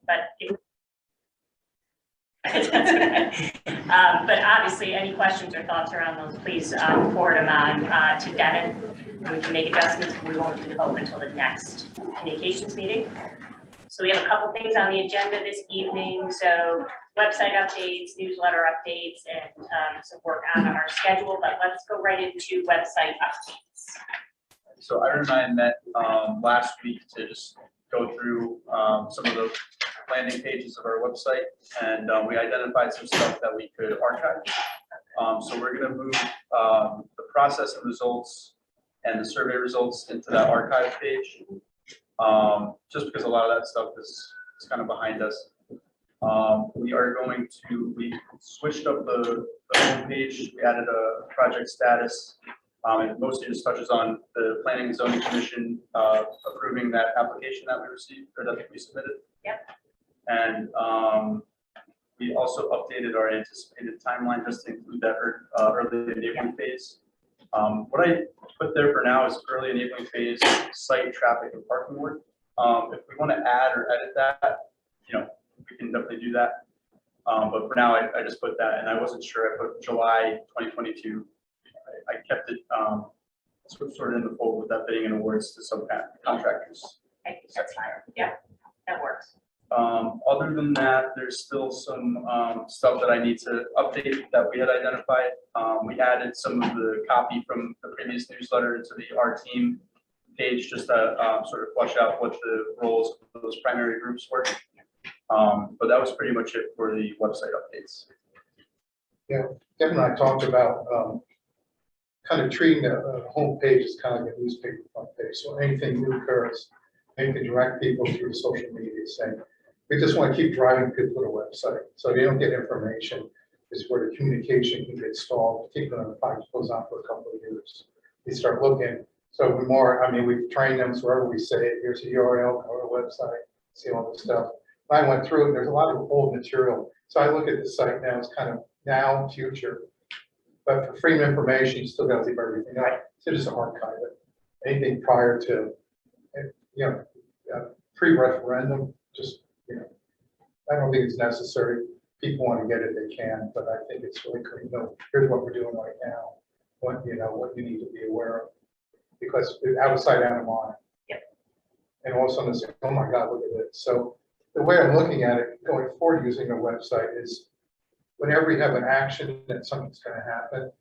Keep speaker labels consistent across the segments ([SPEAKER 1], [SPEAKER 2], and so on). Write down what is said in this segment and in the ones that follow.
[SPEAKER 1] but but obviously, any questions or thoughts around those, please forward them on to Devin. And we can make adjustments. We won't do the vote until the next communications meeting. So we have a couple things on the agenda this evening. So website updates, newsletter updates, and some work on our schedule. But let's go right into website updates.
[SPEAKER 2] So Ira and I met last week to just go through some of the landing pages of our website, and we identified some stuff that we could archive. So we're going to move the process and results and the survey results into that archive page, just because a lot of that stuff is kind of behind us. We switched up the homepage. We added a project status. It mostly just touches on the Planning and Zoning Commission approving that application that we received or that we submitted.
[SPEAKER 1] Yep.
[SPEAKER 2] And we also updated our anticipated timeline just to include that early enabling phase. What I put there for now is early enabling phase, site traffic and parking work. If we want to add or edit that, we can definitely do that. But for now, I just put that, and I wasn't sure. I put July 2022. I kept it sort of in the fold with that bidding and awards to subcontractors.
[SPEAKER 1] I think that's fine. Yeah, that works.
[SPEAKER 2] Other than that, there's still some stuff that I need to update that we had identified. We added some of the copy from the previous newsletter into the Our Team page just to sort of flesh out what the roles of those primary groups were. But that was pretty much it for the website updates.
[SPEAKER 3] Yeah, Kevin and I talked about kind of treating the home page as kind of like a newspaper front page. So anything new occurs, and you can direct people through social media saying, we just want to keep driving people to the website. So they don't get information is where the communication can get stalled, particularly when the project goes on for a couple of years. They start looking. So we've trained them, so wherever we say it, here's a URL, go to our website, see all this stuff. I went through it, there's a lot of old material. So I look at the site now as kind of now, future. But for freedom of information, you still got to leave everything out. So just archive it. Anything prior to, pre-referendum, just, I don't think it's necessary. People want to get it, they can, but I think it's really great. Here's what we're doing right now. What you need to be aware of, because outside out of mind.
[SPEAKER 1] Yep.
[SPEAKER 3] And all of a sudden say, oh my God, look at it. So the way I'm looking at it going forward using a website is whenever you have an action that something's going to happen,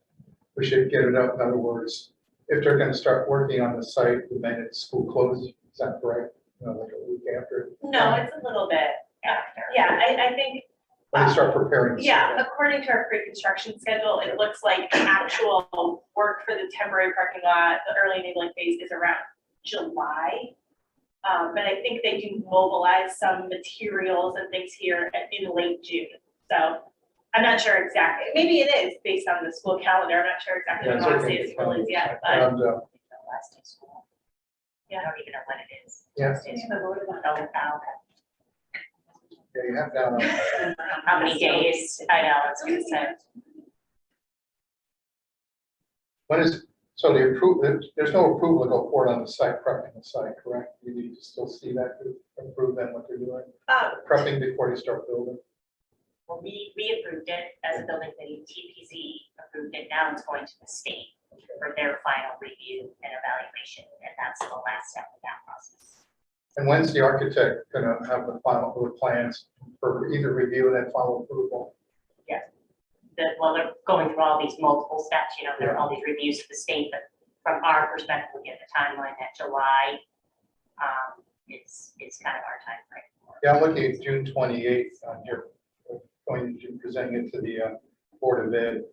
[SPEAKER 3] we should get it up. In other words, if they're going to start working on the site the minute school closes, is that correct? Like a week after?
[SPEAKER 4] No, it's a little bit after. Yeah, I think.
[SPEAKER 3] When they start preparing.
[SPEAKER 4] Yeah, according to our pre-construction schedule, it looks like actual work for the temporary parking lot, the early enabling phase is around July. But I think they do mobilize some materials and things here in late June. So I'm not sure exactly. Maybe it is based on the school calendar. I'm not sure exactly when the last day of school is yet. But
[SPEAKER 1] Last day of school. Yeah, I don't even know when it is.
[SPEAKER 3] Yeah.
[SPEAKER 1] Last day of school. Oh, okay.
[SPEAKER 3] Yeah, you have down.
[SPEAKER 1] How many days? I know, it's gonna say.
[SPEAKER 3] So there's no approval to go forward on the site, prepping the site, correct? You need to still see that to approve them what they're doing, prepping before they start building.
[SPEAKER 1] Well, we approved it as a building committee, TPZ approved it, now it's going to the state for their final review and evaluation, and that's the last step of that process.
[SPEAKER 3] And when's the architect gonna have the final plans for either review and then final approval?
[SPEAKER 1] Yes. Well, they're going through all these multiple steps, there are all these reviews to the state, but from our perspective, we get the timeline that July is kind of our time frame.
[SPEAKER 3] Yeah, I'm looking at June 28th on here, going to presenting it to the Board of Ed.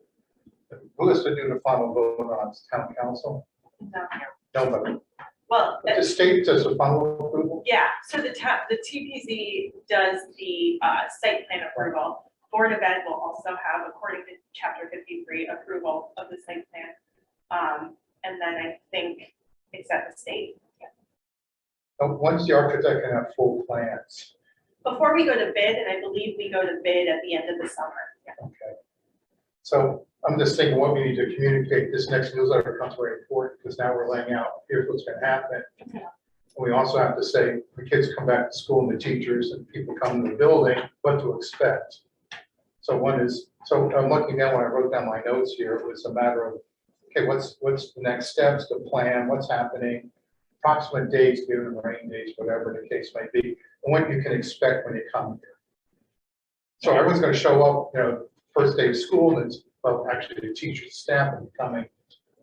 [SPEAKER 3] Who is to do the final vote on town council?
[SPEAKER 4] No.
[SPEAKER 3] Nobody.
[SPEAKER 4] Well,
[SPEAKER 3] The state does the final approval?
[SPEAKER 4] yeah, so the TPZ does the site plan approval. Board of Ed will also have, according to Chapter 53, approval of the site plan. And then I think it's at the state.
[SPEAKER 3] Once the architect can have full plans.
[SPEAKER 4] Before we go to bid, and I believe we go to bid at the end of the summer. Yeah.
[SPEAKER 3] Okay. So I'm just thinking what we need to communicate. This next newsletter becomes very important because now we're laying out, here's what's going to happen. We also have to say, the kids come back to school and the teachers and people come to the building, what to expect. So one is, so I'm looking at when I wrote down my notes here, it was a matter of, okay, what's the next steps, the plan, what's happening, approximate dates, given rain dates, whatever the case may be, and what you can expect when you come here. So everyone's gonna show up, first day of school, and it's, well, actually the teachers, staff will be coming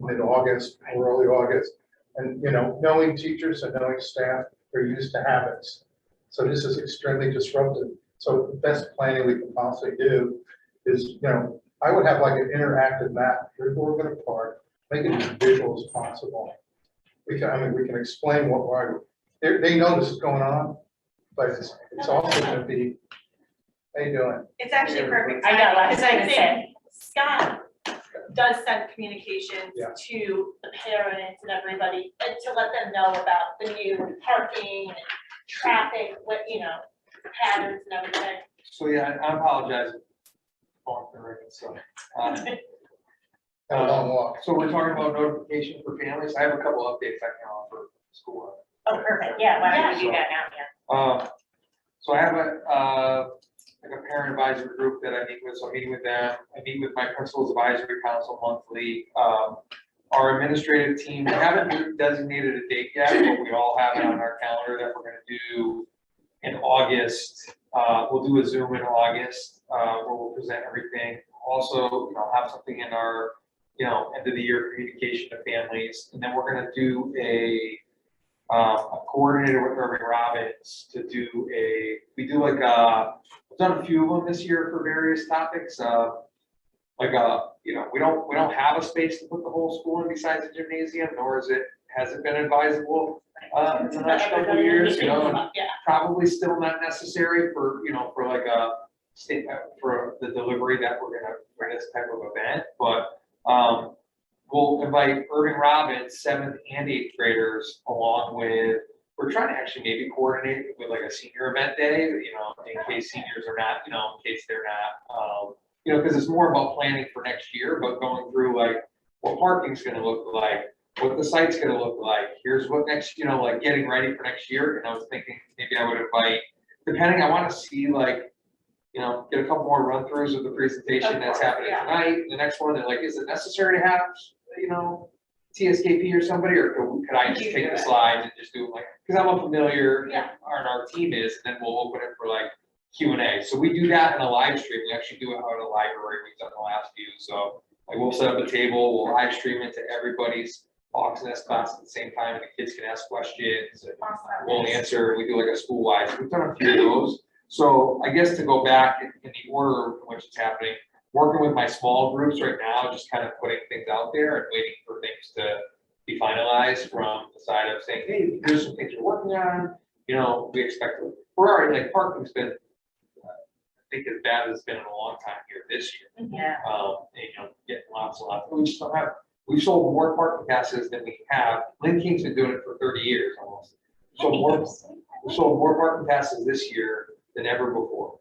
[SPEAKER 3] mid-August, or early August. And, knowing teachers and knowing staff, they're used to habits. So this is extremely disruptive. So the best planning we can possibly do is, I would have like an interactive map. Here's where we're gonna park, make it as visual as possible. We can explain why, they know this is going on, but it's also gonna be, how you doing?
[SPEAKER 4] It's actually perfect.
[SPEAKER 1] I know, I was
[SPEAKER 4] Because
[SPEAKER 1] gonna say.
[SPEAKER 4] Scott does send communications
[SPEAKER 3] Yeah.
[SPEAKER 4] to the parents and everybody, and to let them know about the new parking and traffic, patterns and everything.
[SPEAKER 5] So yeah, I apologize. So,
[SPEAKER 3] Have a long walk.
[SPEAKER 5] so we're talking about notification for families. I have a couple updates I can offer school.
[SPEAKER 1] Oh, perfect, yeah, why don't you do that now, yeah.
[SPEAKER 5] So I have like a parent advisory group that I meet with, so I'm meeting with them. I meet with my principal's advisory council monthly. Our administrative team, we haven't designated a date yet, but we all have it on our calendar that we're gonna do in August. We'll do a Zoom in August, where we'll present everything. Also, have something in our, end of the year communication to families. And then we're gonna do a coordinator with Irving Robbins to do we do like we've done a few of them this year for various topics. We don't have a space to put the whole school in besides the gymnasium, nor has it been advisable in the last couple of years,
[SPEAKER 4] Yeah.
[SPEAKER 5] probably still not necessary for, for like a state, for the delivery that we're gonna, for this type of event, but we'll invite Irving Robbins, 7th and 8th graders, along with, we're trying to actually maybe coordinate with like a senior event day, in case seniors are not, in case they're not, because it's more about planning for next year, but going through like what parking's gonna look like, what the site's gonna look like, here's what next, like getting ready for next year. And I was thinking maybe I would invite, depending, I wanna see like, get a couple more run-throughs of the presentation that's happening tonight. The next one, they're like, is it necessary to have, TSKP or somebody, or could I just take the slides and just do it like, because I'm unfamiliar, and our team is, and then we'll open it for like Q&A. So we do that in a live stream. We actually do it out in a library. We've done the last few. So like we'll set up a table, we'll live stream it to everybody's Hawks Nest class at the same time, and the kids can ask questions, and we'll answer. We do like a school-wide. So we've done a few of those. So I guess to go back in the order in which it's happening, working with my small groups right now, just kind of putting things out there and waiting for things to be finalized from the side of saying, hey, here's some things we're working on. We expect to, we're already like parking's been, I think as bad as it's been in a long time here this year.
[SPEAKER 1] Yeah.
[SPEAKER 5] Getting lots and lots. We just don't have, we've sold more parking passes than we have. Lynn King's been doing it for 30 years almost. We sold more parking passes this year than ever before.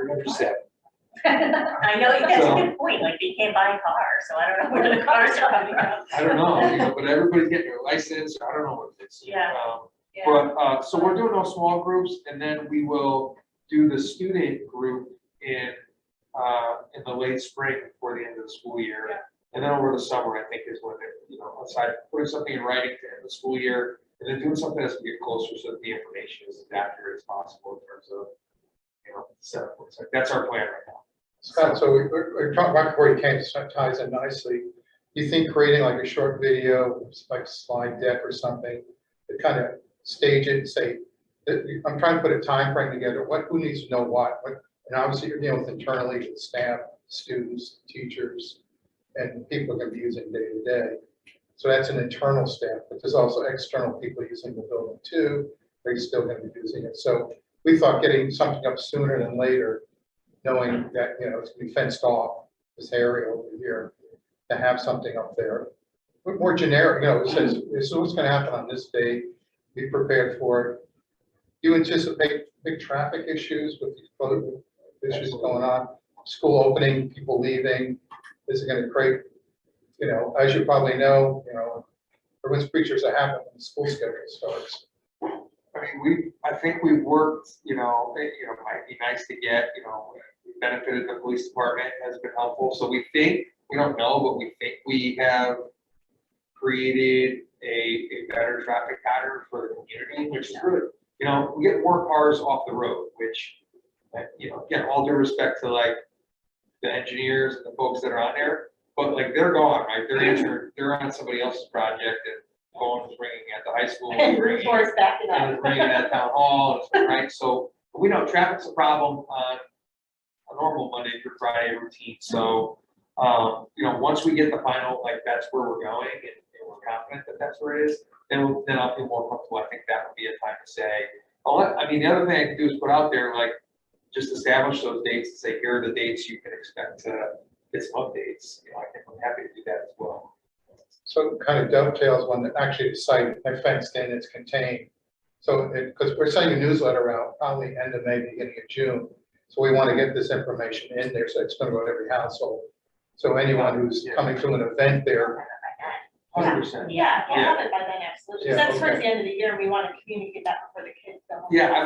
[SPEAKER 5] 300%.
[SPEAKER 1] I know, that's a good point, like they can't buy a car, so I don't know where the cars are coming from.
[SPEAKER 5] I don't know, but everybody's getting their license, I don't know what it is.
[SPEAKER 1] Yeah.
[SPEAKER 5] But, so we're doing those small groups, and then we will do the student group in the late spring before the end of the school year.
[SPEAKER 4] Yeah.
[SPEAKER 5] And then over the summer, I think is when, aside putting something in writing to end the school year, and then doing something that's gonna get closer so that the information is as accurate as possible in terms of, setup. So that's our plan right now.
[SPEAKER 3] Scott, so we're talking about where you came, so it ties in nicely. You think creating like a short video, like slide deck or something, to kind of stage it and say, I'm trying to put a time frame together, who needs to know what, and obviously you're dealing with internally with staff, students, teachers, and people are going to be using day to day. So that's an internal staff, but there's also external people using the building too. They're still going to be using it. So we thought getting something up sooner than later, knowing that, it's going to be fenced off, this area over here, to have something up there. But more generic, it says, this is what's going to happen on this day, be prepared for it. Do you anticipate big traffic issues with these other issues going on? School opening, people leaving, this is going to create, as you probably know, everyone's preachers are happen when the school schedule starts.
[SPEAKER 5] I mean, I think we've worked, it might be nice to get, we benefited the police department, has been helpful. So we think, we don't know, but we think we have created a better traffic pattern for the community, which is good. We get more cars off the road, which, again, all due respect to like the engineers and the folks that are on there, but like they're gone, right? They're on somebody else's project and going, bringing at the high school.
[SPEAKER 1] And
[SPEAKER 5] bringing-
[SPEAKER 1] reports backing
[SPEAKER 5] and
[SPEAKER 1] up.
[SPEAKER 5] it's bringing that town hall, right? So we know traffic's a problem on a normal Monday through Friday routine. So, once we get the final, like that's where we're going and we're confident that that's where it is, then I'll feel more comfortable. I think that would be a time to say, the other thing I can do is put out there, like, just establish those dates and say, here are the dates you can expect to get some updates. I think I'm happy to do that as well.
[SPEAKER 3] So it kind of dovetails when actually the site, I fenced in, it's contained. So because we're sending a newsletter out probably end of May, beginning of June. So we want to get this information in there, so it's going to go to every household. So anyone who's coming to an event there,
[SPEAKER 5] 100%.
[SPEAKER 1] Yeah,
[SPEAKER 4] We'll have it by then, absolutely.
[SPEAKER 3] Yeah,
[SPEAKER 4] Because that's
[SPEAKER 3] okay.
[SPEAKER 4] towards the end of the year, and we want to communicate that before the kids go home.
[SPEAKER 5] Yeah, I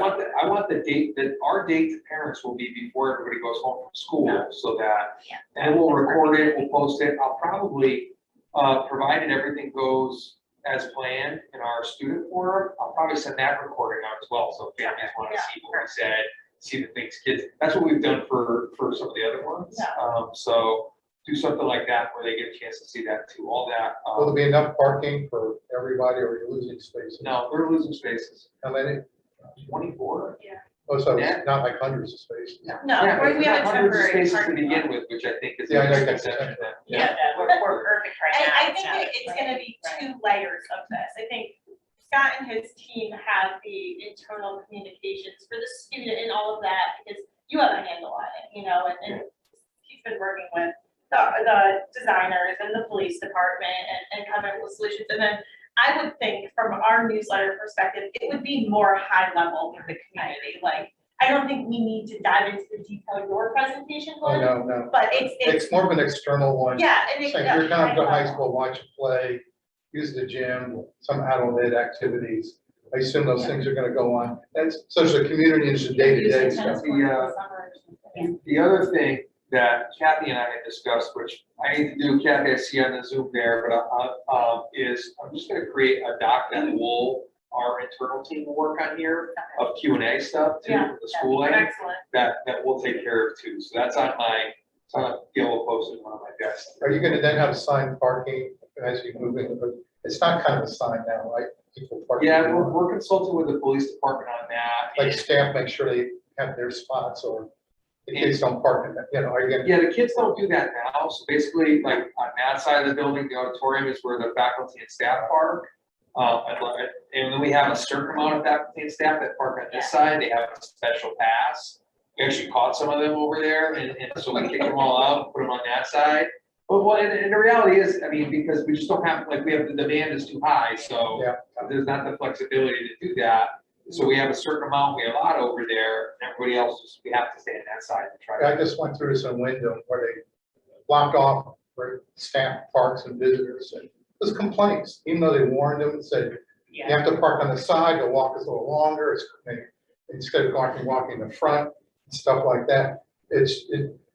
[SPEAKER 5] want the date, that our date to parents will be before everybody goes home from school, so that,
[SPEAKER 1] Yeah.
[SPEAKER 5] and we'll record it, we'll post it. I'll probably, provided everything goes as planned in our student forum, I'll probably send that recording out as well, so if families want to
[SPEAKER 1] Yeah.
[SPEAKER 5] see what we said, see the things kids, that's what we've done for some of the other ones.
[SPEAKER 1] Yeah.
[SPEAKER 5] So do something like that where they get a chance to see that too, all that.
[SPEAKER 3] will there be enough parking for everybody, or are you losing spaces?
[SPEAKER 5] No, we're losing spaces,
[SPEAKER 3] How many?
[SPEAKER 5] 24.
[SPEAKER 3] Oh, so
[SPEAKER 5] Yeah.
[SPEAKER 3] it's not like hundreds of spaces.
[SPEAKER 4] No,
[SPEAKER 5] Yeah,
[SPEAKER 4] we have a
[SPEAKER 5] hundreds of
[SPEAKER 4] temporary
[SPEAKER 5] spaces to
[SPEAKER 4] parking
[SPEAKER 5] begin
[SPEAKER 4] lot.
[SPEAKER 5] with, which I think is.
[SPEAKER 3] Yeah, I know
[SPEAKER 5] a
[SPEAKER 3] that's
[SPEAKER 5] exception.
[SPEAKER 1] Yeah, we're perfect right
[SPEAKER 4] And
[SPEAKER 1] now.
[SPEAKER 4] I think it's gonna be two layers of this. I think Scott and his team have the internal communications for the student and all of that, because you have a handle on it, and he's been working with the designers and the police department and coming up with solutions. And then I would think from our newsletter perspective, it would be more high level for the community. Like, I don't think we need to dive into the detail of your presentation,
[SPEAKER 3] Oh,
[SPEAKER 4] Glenn,
[SPEAKER 3] no.
[SPEAKER 4] but it's,
[SPEAKER 3] It's more of an external one.
[SPEAKER 4] yeah, and it's.
[SPEAKER 3] Saying, you're going to high school, watch a play, use the gym, some adult ed activities. I assume those things are gonna go on. That's, so there's a community, and there's a day-to-day stuff.
[SPEAKER 5] The other thing that Kathy and I had discussed, which I need to do, Kathy, I see on the Zoom there, but is I'm just gonna create a doc that our internal team will work on here of Q&A stuff too,
[SPEAKER 4] Yeah,
[SPEAKER 5] for the school item,
[SPEAKER 4] Excellent.
[SPEAKER 5] that we'll take care of too. So that's on my, it's on a yellow post-it on my desk.
[SPEAKER 3] Are you gonna then have assigned parking as you move in? It's not kind of assigned now, right? People park.
[SPEAKER 5] Yeah, we're consulting with the police department on that.
[SPEAKER 3] Like staff, make sure they have their spots, or the kids don't park in that, are you gonna?
[SPEAKER 5] Yeah, the kids don't do that now, so basically, like, on that side of the building, the auditorium is where the faculty and staff park. And then we have a certain amount of faculty and staff that park on this side, they have a special pass. We actually caught some of them over there, and so we kicked them all out, and put them on that side. But and the reality is, because we just don't have, like, the demand is too high, so
[SPEAKER 3] Yeah.
[SPEAKER 5] there's not the flexibility to do that. So we have a certain amount, we allot over there, and everybody else, we have to stay on that side to try
[SPEAKER 3] I
[SPEAKER 5] to.
[SPEAKER 3] just went through some window where they blocked off for staff parks and visitors, and there's complaints, even though they warned them and said, you have to park on the side, the walk is a little longer, instead of walking the front, and stuff like that.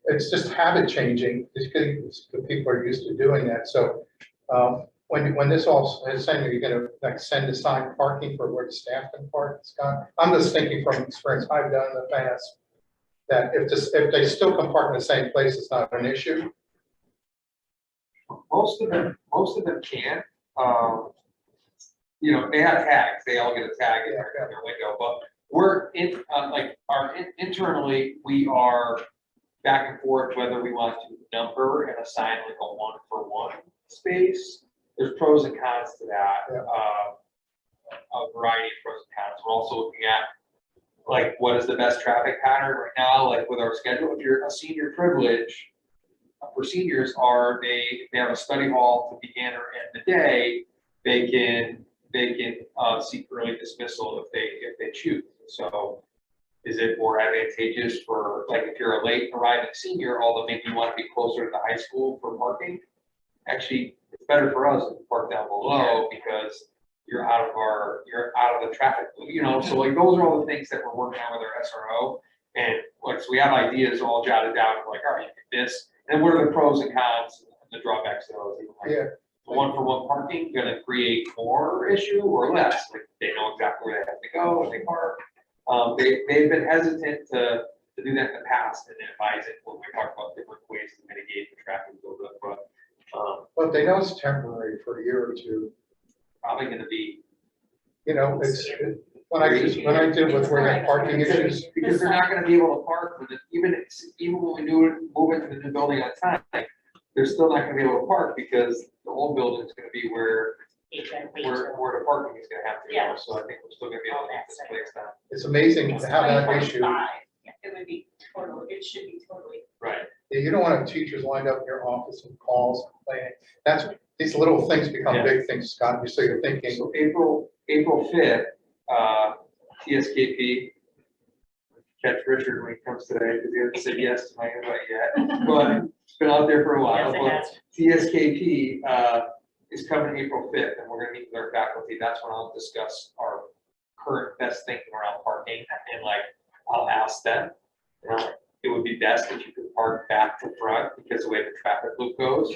[SPEAKER 3] It's just habit changing, because the people are used to doing that, so, when this all is saying, you're gonna like send assigned parking for where the staff can park, Scott? I'm just thinking from experience I've done in the past, that if they still can park in the same place, it's not an issue.
[SPEAKER 5] Most of them can, they have tags, they all get a tag in their window, but we're internally, we are back and forth whether we want to number and assign like a 1-for-1 space. There's pros and cons to that, a variety of pros and cons. We're also looking at like what is the best traffic pattern right now, like with our schedule. If you're a senior privilege, for seniors if they have a study hall to begin or end the day, they can seek early dismissal if they choose. So is it more advantageous for, like, if you're a late arriving senior, although maybe you want to be closer to the high school for parking? Actually, it's better for us to park down below because you're out of the traffic, so like those are all the things that we're working on with our SRO. And like, so we have ideas all jotted down, like, all right, this, and what are the pros and cons, and the drawbacks of those, like,
[SPEAKER 3] Yeah,
[SPEAKER 5] the one-for-one parking gonna create more issue or less, like, they know exactly where they have to go when they park. They've been hesitant to do that in the past and advise it when we talk about different ways to mitigate the traffic buildup, but,
[SPEAKER 3] but they know it's temporary for a year or two.
[SPEAKER 5] probably gonna be,
[SPEAKER 3] It's, when I did with where they had parking issues,
[SPEAKER 5] because they're not gonna be able to park with it, even when we move into the new building on time, they're still not gonna be able to park because the old building's gonna be where the parking is gonna have to go,
[SPEAKER 1] Yeah.
[SPEAKER 5] so I think we're still gonna be able to make this place down.
[SPEAKER 3] it's amazing how that issue,
[SPEAKER 4] It would be totally, it should be totally.
[SPEAKER 5] Right.
[SPEAKER 3] you don't want to have teachers lined up in your office with calls complaining. These little things become
[SPEAKER 5] Yeah.
[SPEAKER 3] big things, Scott, so you're thinking,
[SPEAKER 5] So April 5th, TSKP, catch Richard when he comes today, because he hasn't said yes to my invite yet, but it's been out there for a while.
[SPEAKER 1] Yes, it
[SPEAKER 5] But
[SPEAKER 1] has.
[SPEAKER 5] TSKP is coming April 5th, and we're gonna meet with our faculty. That's when I'll discuss our current best thinking around parking, and like, I'll ask them, it would be best if you could park back to front, because the way the traffic loop goes,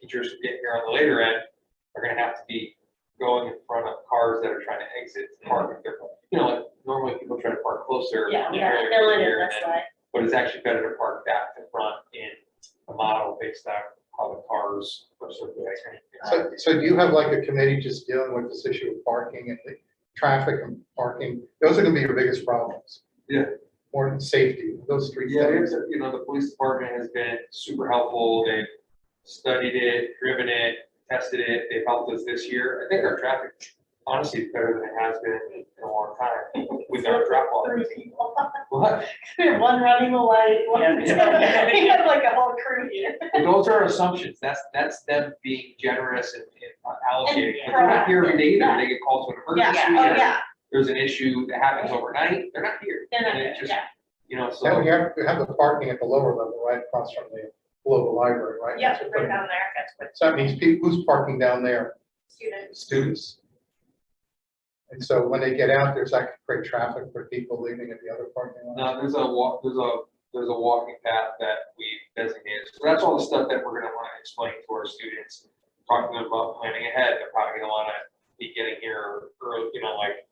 [SPEAKER 5] teachers who get here on the later end are gonna have to be going in front of cars that are trying to exit to park. If they're, like, normally people try to park closer.
[SPEAKER 1] Yeah, we have
[SPEAKER 5] earlier
[SPEAKER 1] to fill it
[SPEAKER 5] in the
[SPEAKER 1] in,
[SPEAKER 5] year,
[SPEAKER 1] that's
[SPEAKER 5] and then-
[SPEAKER 1] why.
[SPEAKER 5] But it's actually better to park back to front in a model based on how the cars are circulating.
[SPEAKER 3] so do you have like a committee just dealing with this issue of parking and the traffic and parking? Those are gonna be your biggest problems.
[SPEAKER 5] Yeah.
[SPEAKER 3] More than safety, those three
[SPEAKER 5] Yeah,
[SPEAKER 3] things.
[SPEAKER 5] the police department has been super helpful. They've studied it, driven it, tested it. They've helped us this year. I think our traffic, honestly, is better than it has been in a long time with our drop off. What?
[SPEAKER 4] One running away, one,
[SPEAKER 1] Yeah.
[SPEAKER 4] we have like a whole crew here.
[SPEAKER 5] But those are assumptions. That's them being generous and allocating.
[SPEAKER 4] And
[SPEAKER 5] But they're not here every day either.
[SPEAKER 4] proactive,
[SPEAKER 5] They get called to an
[SPEAKER 4] Yeah,
[SPEAKER 5] emergency.
[SPEAKER 4] oh,
[SPEAKER 5] or
[SPEAKER 4] yeah.
[SPEAKER 5] There's an issue that happens overnight. They're not here.
[SPEAKER 4] They're not
[SPEAKER 5] And it
[SPEAKER 4] here,
[SPEAKER 5] just,
[SPEAKER 4] yeah.
[SPEAKER 5] So.
[SPEAKER 3] And you have the parking at the lower level, right across from the local library, right?
[SPEAKER 4] Yeah,
[SPEAKER 3] That's what-
[SPEAKER 4] right down there, that's what
[SPEAKER 3] So that means people, who's parking down there?
[SPEAKER 4] students.
[SPEAKER 3] Students. And so when they get out, there's like great traffic for people leaving at the other parking lot.
[SPEAKER 5] No, there's a walking path that we designated. So that's all the stuff that we're gonna wanna explain to our students, talking to them about planning ahead. They're probably gonna wanna be getting here early, like,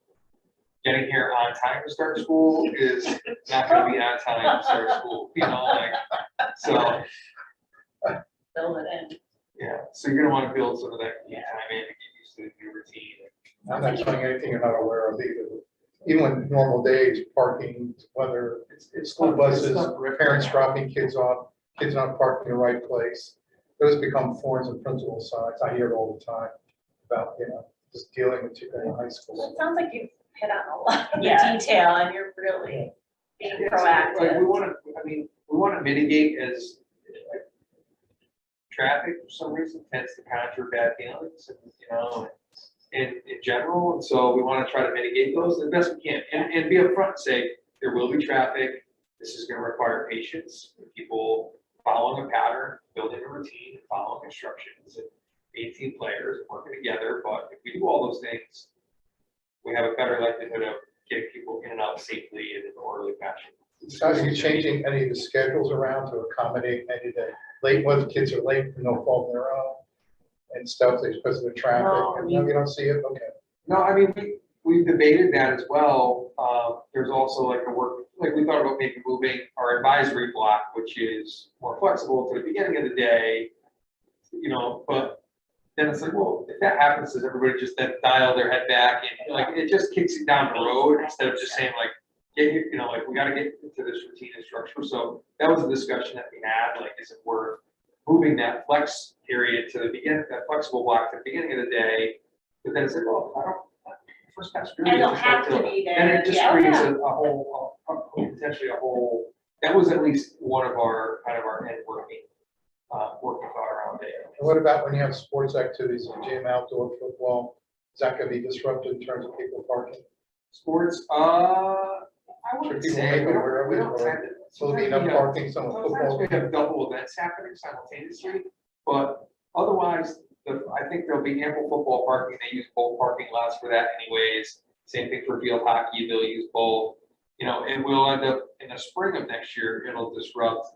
[SPEAKER 5] getting here on time to start school is not gonna be on time to start school, so,
[SPEAKER 1] Fill it in.
[SPEAKER 5] yeah. So you're gonna wanna build some of that time in to get used to the new routine.
[SPEAKER 3] I'm not showing anything you're not aware of either. Even when normal days, parking, whether it's school buses, parents dropping kids off, kids not parking in the right place. Those become thorns in principal sides. I hear it all the time about, just dealing with people in high
[SPEAKER 4] It
[SPEAKER 3] school.
[SPEAKER 4] sounds like you've hit on a lot of the
[SPEAKER 1] Yeah.
[SPEAKER 4] detail and you're really being
[SPEAKER 5] Yeah, so, like,
[SPEAKER 4] proactive.
[SPEAKER 5] we wanna mitigate as, like, traffic for some reason tends to conjure bad feelings, in general, and so we wanna try to mitigate those the best we can, and be upfront and say, there will be traffic, this is gonna require patience, people following a pattern, building a routine, following instructions, and 18 players working together, but if we do all those things, we have a better likelihood of getting people in and out safely and in an orderly fashion.
[SPEAKER 3] So are you changing any of the schedules around to accommodate any of the late, whether kids are late for no fault of their own and stuff, because of the traffic?
[SPEAKER 5] No,
[SPEAKER 3] No, you don't see it? Okay.
[SPEAKER 5] No, we've debated that as well. There's also like we thought about maybe moving our advisory block, which is more flexible to the beginning of the day, but then it's like, well, if that happens, does everybody just then dial their head back and like, it just kicks it down the road instead of just saying like, get here, like, we gotta get into this routine and structure. So that was a discussion that we had, like, is it worth moving that flex period to the beginning, that flexible block to the beginning of the day? But then it's like, well, I don't, first pass period.
[SPEAKER 4] And they'll
[SPEAKER 5] doesn't start
[SPEAKER 4] have to
[SPEAKER 5] till-
[SPEAKER 4] be there.
[SPEAKER 5] And it just
[SPEAKER 4] Yeah, oh,
[SPEAKER 5] creates
[SPEAKER 4] yeah.
[SPEAKER 5] a whole, potentially a whole, that was at least one of our, kind of our end working thought around it.
[SPEAKER 3] And what about when you have sports activities, gym, outdoor football? Is that gonna be disrupted in terms of people parking?
[SPEAKER 5] Sports, I wouldn't
[SPEAKER 3] Should people
[SPEAKER 5] say,
[SPEAKER 3] make
[SPEAKER 5] we
[SPEAKER 3] it
[SPEAKER 5] don't,
[SPEAKER 3] wherever
[SPEAKER 5] we
[SPEAKER 3] they
[SPEAKER 5] don't
[SPEAKER 3] go?
[SPEAKER 5] tend to.
[SPEAKER 3] So there'll be enough parking, some with
[SPEAKER 5] Sometimes
[SPEAKER 3] football.
[SPEAKER 5] we have double events happening simultaneously, but otherwise, I think there'll be ample football parking. They use both parking lots for that anyways. Same thing for field hockey, they'll use both. You know, it will end up in the spring of next year, it'll disrupt,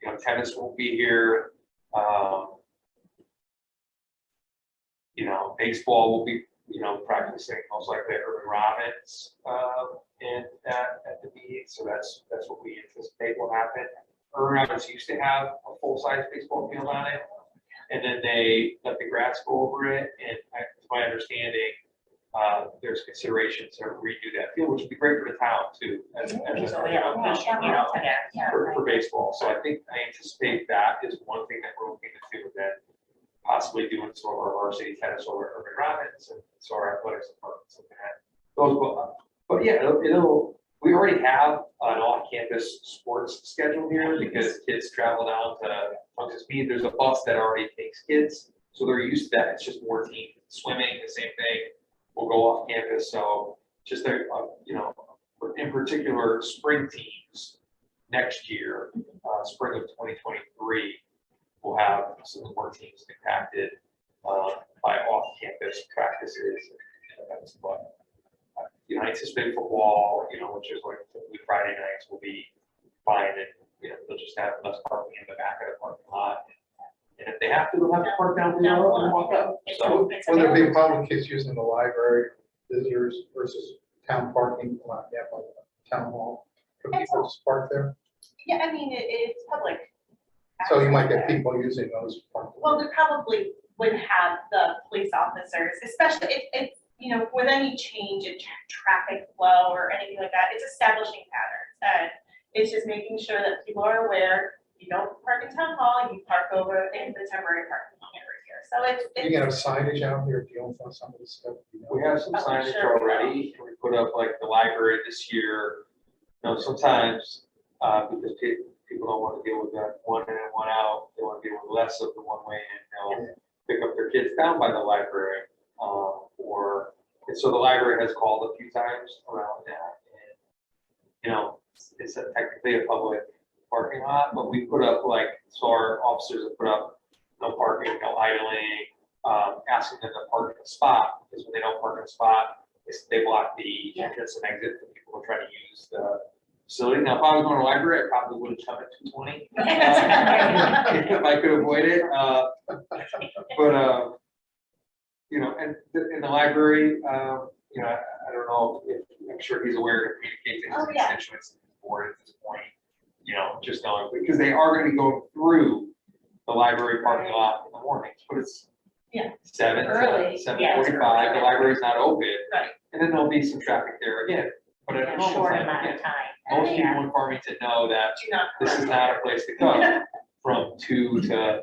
[SPEAKER 5] you know, tennis won't be here. You know, baseball will be, you know, practicing most likely at Urban Robins, at the meeting, so that's what we anticipate will happen. Urban Robins used to have a full-size baseball field on it, and then they let the grass go over it, and to my understanding, there's consideration to redo that field, which would be great for the town too, as
[SPEAKER 1] So we have a patient, you know, yeah.
[SPEAKER 5] for baseball. So I anticipate that is one thing that we're looking to do, then possibly doing sort of our varsity tennis over at Urban Robins and so our athletics departments looking at those. But yeah, we already have an off-campus sports schedule here because kids travel down to Punxsutawney Speed. There's a bus that already takes kids, so they're used to that. It's just more teams. Swimming, the same thing, will go off campus. So just you know, in particular, spring teams next year, spring of 2023, we'll have some more teams impacted by off-campus practices and events. But you know, I anticipate football, you know, which is like typically Friday nights, will be fine, and you know, they'll just have less parking in the back of the parking lot. And if they have to, they'll have to park down below and walk up. So
[SPEAKER 3] Will there be a problem with kids using the library, visitors versus town parking, like town hall? For people to park there?
[SPEAKER 4] Yeah, I mean, it's public.
[SPEAKER 3] So you might get people using those parking.
[SPEAKER 4] Well, we probably would have the police officers, especially if you know, with any change in traffic flow or anything like that, it's establishing patterns. And it's just making sure that people are aware, you don't park in town hall, you park over in the temporary parking area here. So
[SPEAKER 3] You can have signage out here dealing with some of this stuff. You know?
[SPEAKER 5] we have some
[SPEAKER 4] Oh,
[SPEAKER 5] signage
[SPEAKER 4] sure.
[SPEAKER 5] already. We put up like the library this year. You know, sometimes because people don't want to deal with that one in and one out, they want to deal with less of the one way in. They'll pick up their kids down by the library. And so the library has called a few times around that. And, you know, it's technically a public parking lot, but we put up so our officers have put up no parking, no idling, asking them to park in a spot, because when they don't park in a spot, they block the entrance and exit for people who try to use the facility. Now, if I was going to the library, I probably would have come at 2:20. If I could avoid it. But you know, and in the library, you know, I don't know if, I'm sure he's aware to communicate to his constituents board at this point, you know, just knowing, because they are going to be going through the library parking lot in the mornings, but it's 7
[SPEAKER 1] Early.
[SPEAKER 5] to 7:45,
[SPEAKER 1] Yeah,
[SPEAKER 5] the library's not open.
[SPEAKER 4] Right.
[SPEAKER 5] And then there'll be some traffic there again, but at
[SPEAKER 1] In
[SPEAKER 5] a
[SPEAKER 1] a
[SPEAKER 5] normal
[SPEAKER 1] short
[SPEAKER 5] time,
[SPEAKER 1] amount
[SPEAKER 5] again,
[SPEAKER 1] of time.
[SPEAKER 5] most people in Farmington know that
[SPEAKER 4] do not.
[SPEAKER 5] this is not a place to come from 2 to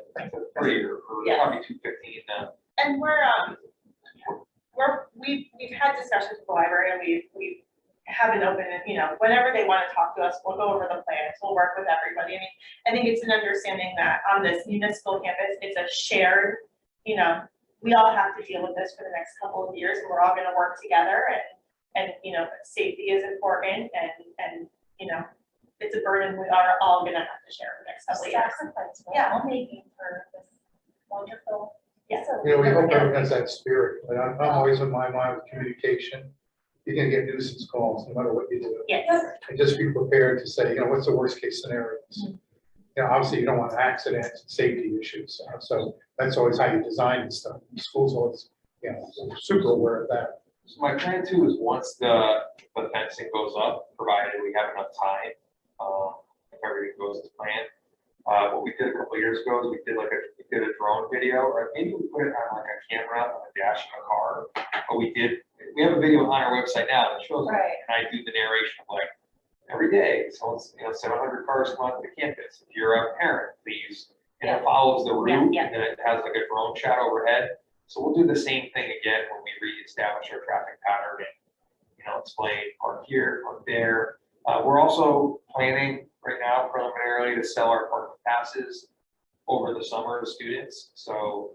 [SPEAKER 5] 3 or probably 2:15 now.
[SPEAKER 4] And we've had discussions with the library, and we have an open, you know, whenever they want to talk to us, we'll go over the plans, we'll work with everybody. I mean, I think it's an understanding that on this municipal campus, it's a shared, you know, we all have to deal with this for the next couple of years, and we're all gonna work together, and you know, safety is important, and you know, it's a burden we are all gonna have to share for the next couple of years.
[SPEAKER 1] Sacrifice we're
[SPEAKER 4] Yeah.
[SPEAKER 1] all making for this wonderful.
[SPEAKER 4] Yes.
[SPEAKER 3] You know, we hope everyone has that spirit, but I'm always in my mind with communication. You're gonna get nuisance calls no matter what you do.
[SPEAKER 1] Yes.
[SPEAKER 3] And just be prepared to say, you know, what's the worst case scenarios? You know, obviously you don't want accidents and safety issues. So that's always how you design this stuff. Schools always, you know, super aware of that.
[SPEAKER 5] So my plan too is once the fencing goes up, provided we have enough time, if everything goes as planned. What we did a couple of years ago is we did a drone video, or maybe we put it on like a camera on the dash of a car. But we have a video on our website now that shows it,
[SPEAKER 1] Right.
[SPEAKER 5] and I do the narration of like every day. So it's, you know, 700 cars come onto the campus. If you're a parent, please. And it follows the route,
[SPEAKER 1] Yeah.
[SPEAKER 5] and then it has like a drone shot overhead. So we'll do the same thing again when we reestablish our traffic pattern and, you know, explain park here, park there. We're also planning right now preliminarily to sell our parking passes over the summer to students. So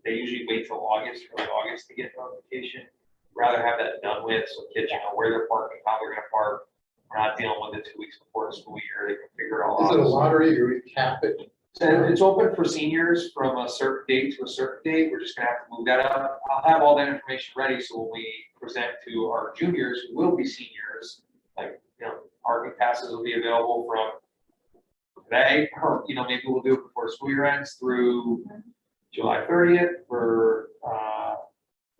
[SPEAKER 5] they usually wait till August, early August to get notification. Rather have that done with, so kids know where they're parking, how they're gonna park. We're not dealing with it 2 weeks before the school year. They can figure it all
[SPEAKER 3] Is
[SPEAKER 5] out.
[SPEAKER 3] it a lottery or you cap it
[SPEAKER 5] And it's open for seniors from a certain date to a certain date. We're just gonna have to move that up. I'll have all that information ready, so when we present to our juniors who will be seniors, like, parking passes will be available from today, or, maybe we'll do it before school year ends through July 30th for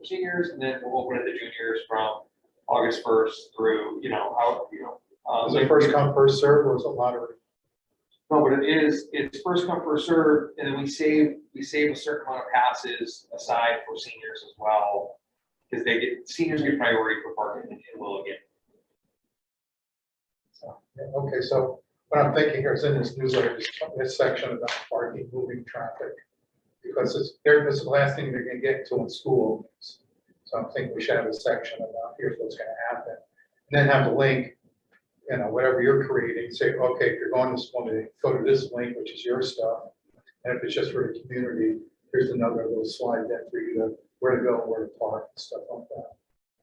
[SPEAKER 5] seniors, and then we'll open it to juniors from August 1st through,
[SPEAKER 3] Is it first come, first serve, or is it lottery?
[SPEAKER 5] No, but it's first come, first serve, and then we save a certain amount of passes aside for seniors as well. Because seniors get priority for parking in Willigan.
[SPEAKER 3] So, yeah, okay, so what I'm thinking here is in this newsletter, this section about parking, moving traffic, because this is the last thing they're gonna get to in school. So I'm thinking we should have a section about here's what's gonna happen. And then have the link, whatever you're creating, say, okay, if you're going to school, go to this link, which is your stuff. And if it's just for the community, here's another little slide deck for you to, where to go, where to park, and stuff like that.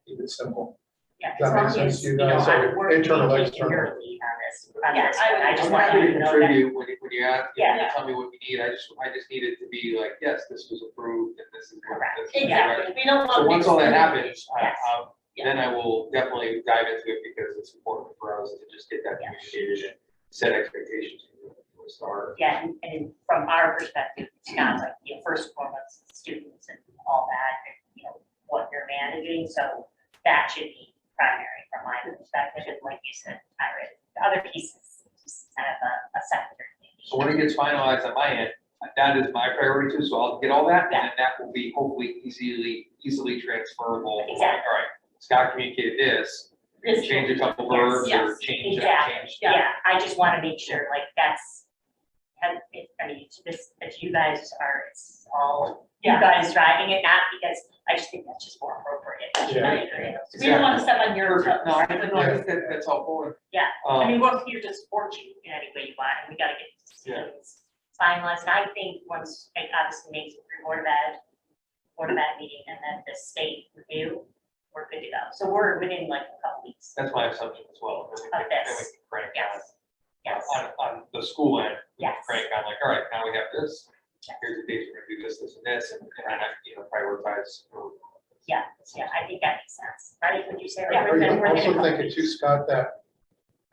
[SPEAKER 3] Keep it simple.
[SPEAKER 1] Yeah,
[SPEAKER 3] Does that make sense to you guys?
[SPEAKER 1] I'm
[SPEAKER 3] Or
[SPEAKER 1] working
[SPEAKER 3] internal,
[SPEAKER 1] on
[SPEAKER 3] external?
[SPEAKER 1] your lead on this.
[SPEAKER 4] Yeah,
[SPEAKER 1] I just
[SPEAKER 5] I'm
[SPEAKER 1] want
[SPEAKER 5] happy
[SPEAKER 1] you
[SPEAKER 5] to
[SPEAKER 1] to know that.
[SPEAKER 5] contribute when you ask,
[SPEAKER 1] Yeah.
[SPEAKER 5] tell me what you need. I just need it to be like, yes, this was approved and this is.
[SPEAKER 1] Correct.
[SPEAKER 5] this is
[SPEAKER 4] Exactly, we don't
[SPEAKER 5] So
[SPEAKER 4] want.
[SPEAKER 5] once all that
[SPEAKER 4] mixed
[SPEAKER 5] happens,
[SPEAKER 1] Yes.
[SPEAKER 5] then I will definitely dive into it because it's important for us to just get that
[SPEAKER 1] Yeah.
[SPEAKER 5] communicated and set expectations from the start.
[SPEAKER 1] Yeah, and from our perspective, Scott's like, first and foremost, students and all that, and, what you're managing, so that should be primary from my perspective, and like you said, Tyra, the other pieces, just kind of a secondary thing.
[SPEAKER 5] So when it gets finalized on my end, that is my priority too, so I'll get all that, and then that will be hopefully easily transferable. Like,
[SPEAKER 1] Exactly.
[SPEAKER 5] all right, Scott communicated this,
[SPEAKER 1] This-
[SPEAKER 5] change a couple
[SPEAKER 1] Yes,
[SPEAKER 5] verbs or
[SPEAKER 4] yes,
[SPEAKER 5] change.
[SPEAKER 1] Exactly, yeah, I just wanna make sure, like, that's, that you guys are, it's all, you
[SPEAKER 4] Yeah.
[SPEAKER 1] guys driving it, not because, I just think that's just more appropriate.
[SPEAKER 3] Yeah.
[SPEAKER 4] We don't want to step on your toes.
[SPEAKER 5] Perfect, no, I think that's helpful.
[SPEAKER 1] Yeah.
[SPEAKER 5] Um,
[SPEAKER 1] I mean, we're here to support you in any way you want, and we gotta get things finalized, and I think once, it obviously makes it through Board of Ed meeting, and then the state review, we're good to go. So we're within like a couple weeks
[SPEAKER 5] That's my assumption as well. Then we
[SPEAKER 1] of
[SPEAKER 5] can- then we
[SPEAKER 1] this.
[SPEAKER 5] can crank
[SPEAKER 1] Yes, yes,
[SPEAKER 5] on the school end, we can
[SPEAKER 1] Yes.
[SPEAKER 5] crank on like, all right, now we have this, here's the dates, we're gonna do this, this, and this, and prioritize.
[SPEAKER 1] yeah, I think that makes sense, right? Would you say? like,
[SPEAKER 4] Yeah.
[SPEAKER 1] we're within a
[SPEAKER 3] I'm also
[SPEAKER 1] couple
[SPEAKER 3] thinking
[SPEAKER 1] weeks?
[SPEAKER 3] too, Scott, that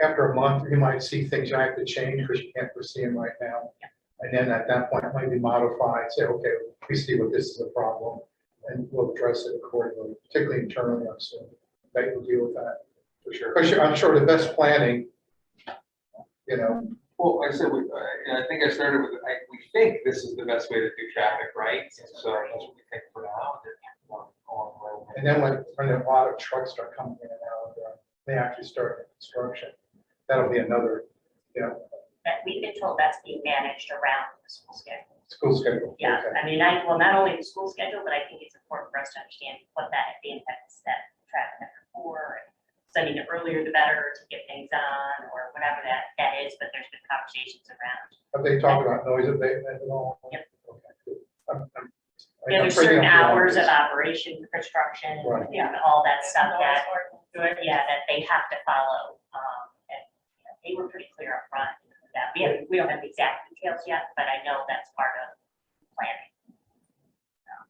[SPEAKER 3] after a month, you might see things you have to change because you can't foresee them right now. And then at that point, it might be modified, say, okay, we see what this is a problem, and we'll address it accordingly, particularly internally, I'm assuming. They will deal with that.
[SPEAKER 5] For sure.
[SPEAKER 3] Because I'm sure the best planning,
[SPEAKER 5] Well, like I said, I think I started with, we think this is the best way to do traffic, right? And so that's what we think for now. And then along the way.
[SPEAKER 3] and then when a lot of trucks start coming in and out, they actually start the construction, that'll be another,
[SPEAKER 1] That we've been told that's being managed around the school schedule.
[SPEAKER 3] school schedule.
[SPEAKER 1] Yeah,
[SPEAKER 3] Okay.
[SPEAKER 1] I mean, not only the school schedule, but I think it's important for us to understand what the impact is that traffic for, and sending it earlier the better to get things on, or whatever that is, but there's been conversations around.
[SPEAKER 3] Have they talked about noise abatement at all?
[SPEAKER 1] Yep.
[SPEAKER 3] Okay, good. I'm
[SPEAKER 1] Yeah, there's
[SPEAKER 3] pretty
[SPEAKER 1] certain
[SPEAKER 3] up to date on
[SPEAKER 1] hours of
[SPEAKER 3] this.
[SPEAKER 1] operation, construction,
[SPEAKER 3] Right.
[SPEAKER 1] and all that stuff that, that they have to follow. And they were pretty clear up front that we don't have the exact details yet, but I know that's part of planning.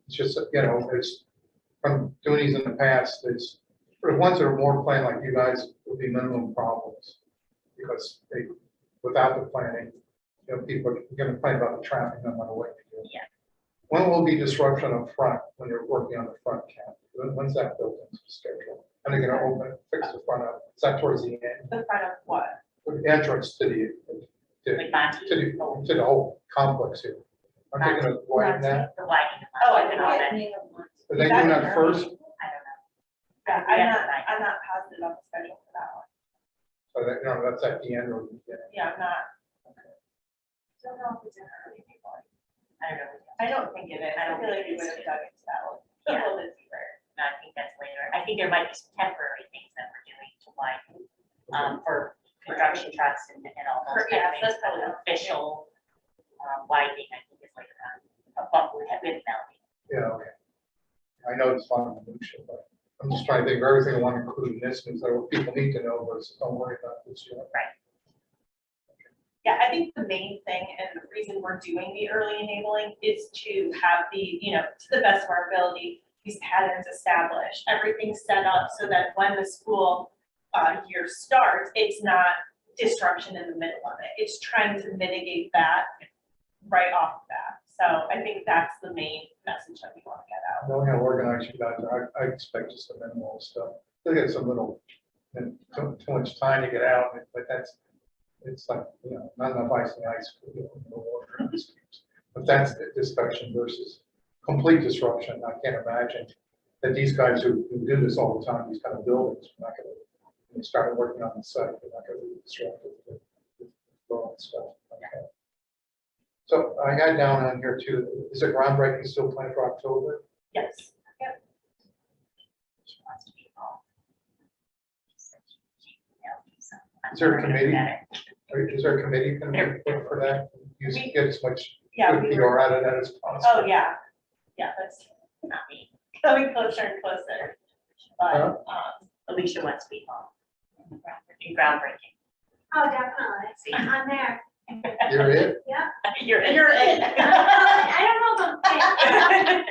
[SPEAKER 3] It's just, it's from doing these in the past, it's, for the ones that are more planned, like you guys, will be minimum problems. Because without the planning, people are gonna complain about the traffic no matter what you do.
[SPEAKER 1] Yeah.
[SPEAKER 3] When will be disruption up front, when you're working on the front cap? When's that built into the schedule? And they're gonna fix the front up, is that towards the end?
[SPEAKER 4] The front of what?
[SPEAKER 3] The entrance to
[SPEAKER 1] Like Monty.
[SPEAKER 3] to the whole complex here. I'm thinking of widen that.
[SPEAKER 1] The widening.
[SPEAKER 4] Oh, I
[SPEAKER 1] and
[SPEAKER 4] think
[SPEAKER 1] all
[SPEAKER 4] I-
[SPEAKER 1] that.
[SPEAKER 3] Are they doing that first?
[SPEAKER 1] I don't know.
[SPEAKER 4] Yeah, I'm not positive on the schedule for that one.
[SPEAKER 3] So that, that's at the end or the beginning?
[SPEAKER 4] Yeah, I'm not. Don't know if it's in early April.
[SPEAKER 1] I don't know.
[SPEAKER 4] I don't think it is.
[SPEAKER 1] I don't
[SPEAKER 4] feel like
[SPEAKER 1] think
[SPEAKER 4] we would
[SPEAKER 1] it's-
[SPEAKER 4] have dug into that one.
[SPEAKER 1] Yeah.
[SPEAKER 4] A little bit deeper.
[SPEAKER 1] No, I think that's later. I think there might be some temporary things that we're doing to widen, for construction trucks and all those
[SPEAKER 4] Yeah,
[SPEAKER 1] kind of things.
[SPEAKER 4] that's probably
[SPEAKER 1] But official, widening, I think is later on. But we have Melody.
[SPEAKER 3] Yeah, okay. I know it's fun and minutia, but I'm just trying to think of everything I want to include in this, because what people need to know, but don't worry about this yet.
[SPEAKER 4] Yeah, I think the main thing and the reason we're doing the early enabling is to have the, to the best of our ability, these patterns established, everything set up so that when the school year starts, it's not disruption in the middle of it. It's trying to mitigate that right off the bat. So I think that's the main message that we want to get out.
[SPEAKER 3] Knowing how organized you guys are, I expect just some minimal stuff. They get some little, and too much time to get out, but it's like, not enough ice in the ice. No water. But that's the discussion versus complete disruption. I can't imagine that these guys who do this all the time, these kind of buildings, are not going to, when they started working on the site, they're not going to be disrupted with flow and stuff. Okay. So I had down on here too, is the groundbreaking still planned for October?
[SPEAKER 4] Yes. Yep.
[SPEAKER 3] Is there a committee? Is there a committee going to be put for that? Use get as much good PR out of that as possible.
[SPEAKER 4] Oh, yeah. Yeah, that's
[SPEAKER 1] Not me.
[SPEAKER 4] coming closer and closer.
[SPEAKER 3] Huh?
[SPEAKER 4] But,
[SPEAKER 1] Alicia wants to be involved in groundbreaking.
[SPEAKER 6] Oh, definitely. I'm there.
[SPEAKER 3] You're it?
[SPEAKER 1] You're in.
[SPEAKER 4] You're in.
[SPEAKER 6] I don't know if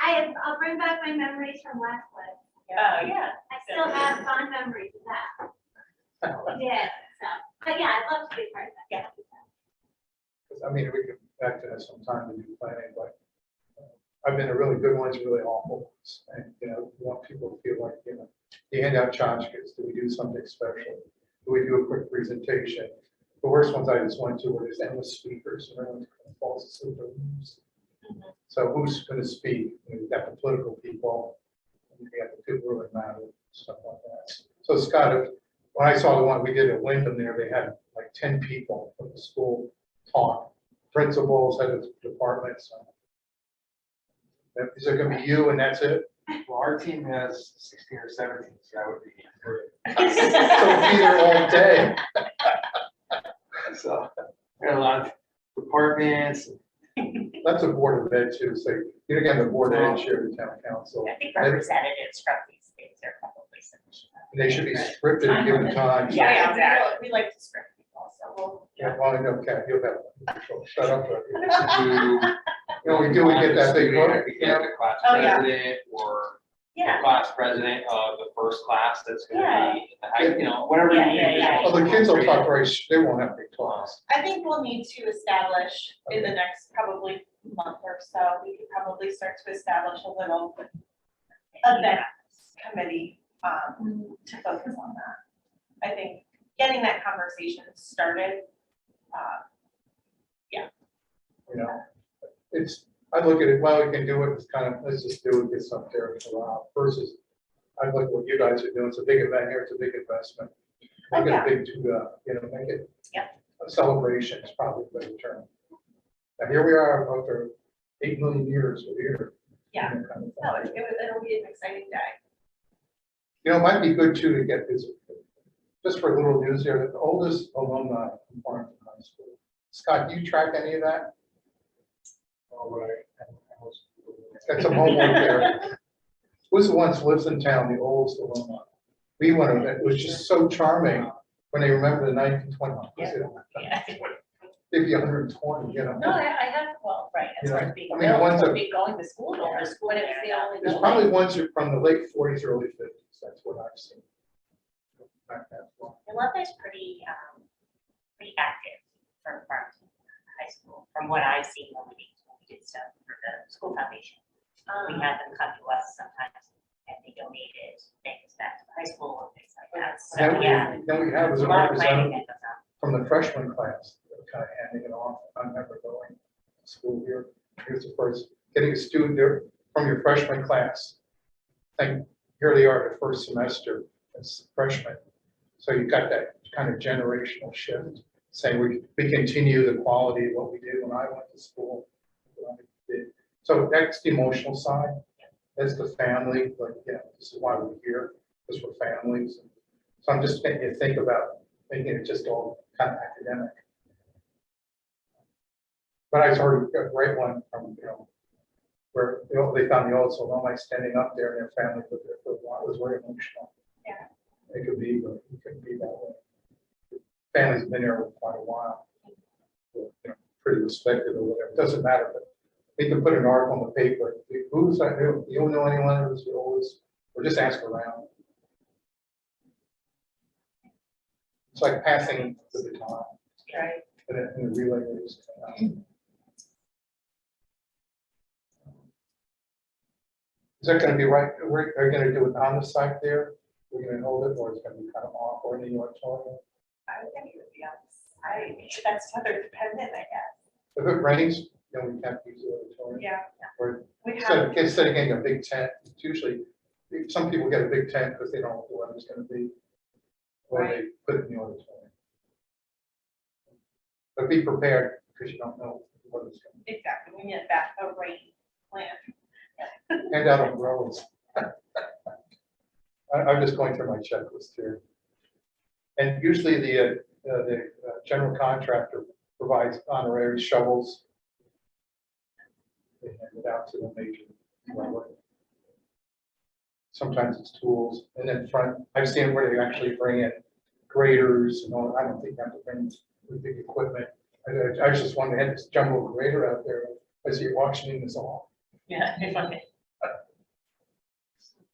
[SPEAKER 6] I'm I'll bring back my memories from Westwood.
[SPEAKER 4] Oh, yeah.
[SPEAKER 6] I still have fond memories of that. Yeah, so, but yeah, I'd love to be part of that.
[SPEAKER 3] I mean, we could back to that sometime to do planning, but I've been to really good ones, really awful ones. And, you want people to feel like, you hand out tchotchkes. Do we do something special? Do we do a quick presentation? The worst ones I just went to were there's endless speakers and everyone falls asleep or leaves. So who's going to speak? You've got the political people, and you got the people who really matter, stuff like that. So Scott, when I saw the one we did at Wyndham there, they had like 10 people from the school talk, principals, head of departments. Is it going to be you and that's it?
[SPEAKER 5] Well, our team has 16 or 17, so that would be.
[SPEAKER 3] So be there all day.
[SPEAKER 5] So, got a lot of departments.
[SPEAKER 3] That's a board of ed too, so you're gonna have the board of ed share the town council.
[SPEAKER 1] I think representatives from these things are probably sufficient.
[SPEAKER 3] They should be scripted and given time.
[SPEAKER 4] Yeah, exactly. We like to script people, so we'll.
[SPEAKER 3] Yeah, well, okay, you'll have, shut up.
[SPEAKER 5] We
[SPEAKER 3] We get that big
[SPEAKER 5] one.
[SPEAKER 3] book.
[SPEAKER 5] We get the class
[SPEAKER 4] Oh, yeah.
[SPEAKER 5] president or the
[SPEAKER 1] Yeah.
[SPEAKER 5] class president of the first class that's gonna
[SPEAKER 1] Yeah.
[SPEAKER 5] be, in the high, whatever.
[SPEAKER 1] Yeah,
[SPEAKER 5] you
[SPEAKER 1] yeah,
[SPEAKER 5] think
[SPEAKER 1] yeah.
[SPEAKER 5] is
[SPEAKER 3] Well, the kids will talk
[SPEAKER 5] appropriate.
[SPEAKER 3] very, they won't have big talks.
[SPEAKER 4] I think we'll need to establish in the next probably month or so, we could probably start to establish a little event committee to focus on that. I think getting that conversation started,
[SPEAKER 3] I look at it, well, we can do it, it's kind of, let's just do it, get some there and fill out versus, I look at what you guys are doing, it's a big event here, it's a big investment. Make it a big, make it.
[SPEAKER 1] Yeah.
[SPEAKER 3] A celebration is probably the better term. Now, here we are, after 8 million years, we're here.
[SPEAKER 4] Yeah.
[SPEAKER 3] Kind of thing.
[SPEAKER 4] no, it'll be an exciting day.
[SPEAKER 3] It might be good too to get this, just for a little news here, the oldest alumni from Farmington High School. Scott, do you track any of that? All right. Got some homework there. Who's the ones who lives in town, the oldest alumni? We went, it was just so charming when they remember the 1920s.
[SPEAKER 1] Yeah.
[SPEAKER 3] Maybe 120,
[SPEAKER 1] No, I have, well, right, as far as being,
[SPEAKER 3] I mean, the ones that-
[SPEAKER 1] going to school, going to school, and it's the only
[SPEAKER 3] There's
[SPEAKER 1] building.
[SPEAKER 3] probably ones who are from the late 40s, early 50s. That's what I've seen. Not that long.
[SPEAKER 1] The Love's pretty active for Farmington High School, from what I've seen when we did stuff for the school foundation. We had them come to us sometimes and they donated things back to the high school and things like that. So, yeah.
[SPEAKER 3] Then we have
[SPEAKER 1] There's
[SPEAKER 3] as
[SPEAKER 1] a
[SPEAKER 3] a
[SPEAKER 1] lot of planning
[SPEAKER 3] representative
[SPEAKER 1] that goes on.
[SPEAKER 3] from the freshman class, kind of handing it off. I remember going to school here. Here's the first, getting a student there from your freshman class. And here they are the first semester as freshmen. So you've got that kind of generational shift, saying we continue the quality of what we did when I went to school. what I did. So that's the emotional side. That's the family, like, this is why we're here, because we're families. So I'm just making you think about making it just all kind of academic. But I heard a great one from, where they found the old alumni standing up there and their family lived there for a while. It was very emotional.
[SPEAKER 4] Yeah.
[SPEAKER 3] It could be, but it couldn't be that way. Family's been there for quite a while. pretty respected or whatever, it doesn't matter, but we can put an article in the paper, who's that, you don't know anyone who's always, or just ask around. It's like passing the baton
[SPEAKER 4] Right.
[SPEAKER 3] in a relay race. Is that gonna be right, are you gonna do it on the site there? We're gonna hold it, or it's gonna be kind of off, or in the auditorium?
[SPEAKER 4] I would think it would be on that's weather dependent, I guess.
[SPEAKER 3] If it rains, then we can't use the auditorium.
[SPEAKER 4] Yeah.
[SPEAKER 3] Or
[SPEAKER 4] We
[SPEAKER 3] instead of getting a big tent, it's usually, some people get a big tent because they don't know what the weather's gonna be. Or they put it in the auditorium. But be prepared, because you don't know what it's gonna
[SPEAKER 4] exactly, we need that, a rain plan.
[SPEAKER 3] be. Hand out umbrellas. I'm just going through my checklist here. And usually the general contractor provides honorary shovels. They hand it out to the major level. Sometimes it's tools, and then front, I've seen where they actually bring in graders and all. I don't think you have to bring the big equipment. I was just wondering, they had this jumbo grader out there as you're watching this all.
[SPEAKER 1] Yeah.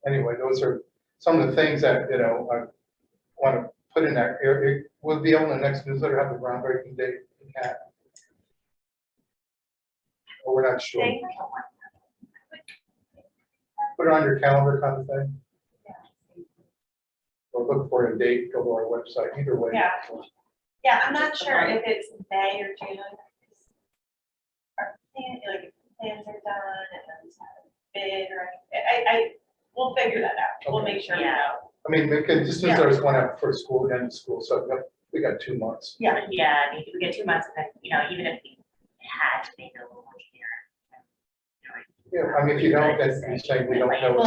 [SPEAKER 3] Anyway, those are some of the things that, I want to put in that area. We'll be able in the next newsletter have the groundbreaking date. Or we're not sure.
[SPEAKER 4] Thank
[SPEAKER 3] Put it on your calendar kind of thing. Or look for a date, go to our website, either way.
[SPEAKER 4] Yeah. Yeah, I'm not sure if it's May or June. Our plans are done and then it's not a bid or anything. We'll figure that out. We'll make sure we know.
[SPEAKER 3] I mean, we can, this newsletter's going out for school, end of school, so we got 2 months.
[SPEAKER 1] Yeah, I mean, we get 2 months, and then, even if we had to make it a little more
[SPEAKER 3] Yeah, I mean, if you don't, then you say we don't know.
[SPEAKER 1] We'll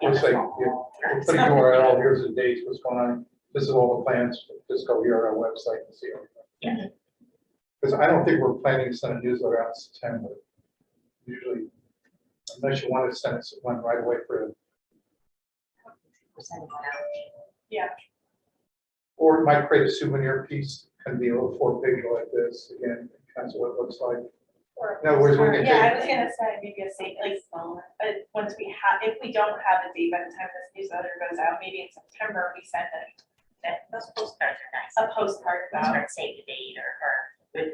[SPEAKER 3] We'll say, we'll put a URL, here's the dates, what's going on, this is all the plans, just go here on our website and see everything.
[SPEAKER 1] Yeah.
[SPEAKER 3] Because I don't think we're planning to send a newsletter out in September. Usually, unless you want to send one right away for,
[SPEAKER 4] Yeah.
[SPEAKER 3] or it might create a souvenir piece, can be a little 4-page like this, again, kind of what it looks like. In other words, we can
[SPEAKER 4] Yeah, I
[SPEAKER 3] take,
[SPEAKER 4] was gonna say maybe a date, like, once we have, if we don't have a date by the time this newsletter goes out, maybe in September, we send
[SPEAKER 1] Those postcards are nice.
[SPEAKER 4] a postcard about.
[SPEAKER 1] Start save the date or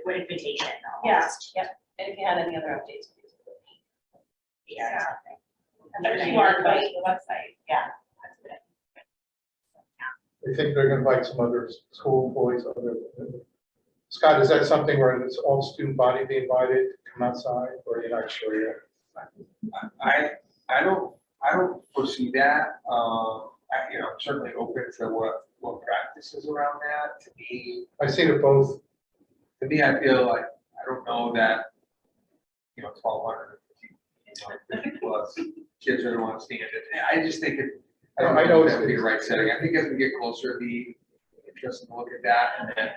[SPEAKER 1] with invitation.
[SPEAKER 4] Yeah, yep. And if you had any other updates.
[SPEAKER 1] Yeah.
[SPEAKER 4] Yeah.
[SPEAKER 1] Something.
[SPEAKER 4] And there's QR code to the website.
[SPEAKER 1] Yeah.
[SPEAKER 3] I think they're going to invite some other school employees, Scott, is that something where it's all student body be invited to come outside, or you're not sure yet?
[SPEAKER 5] I don't foresee that. I'm certainly open to what practices around that. To me,
[SPEAKER 3] I've seen it both.
[SPEAKER 5] I feel like, I don't know that, 1,250 plus kids are the ones standing. I just think I don't know if that would be the right setting. I think as we get closer, it'd be interesting to look at that, and then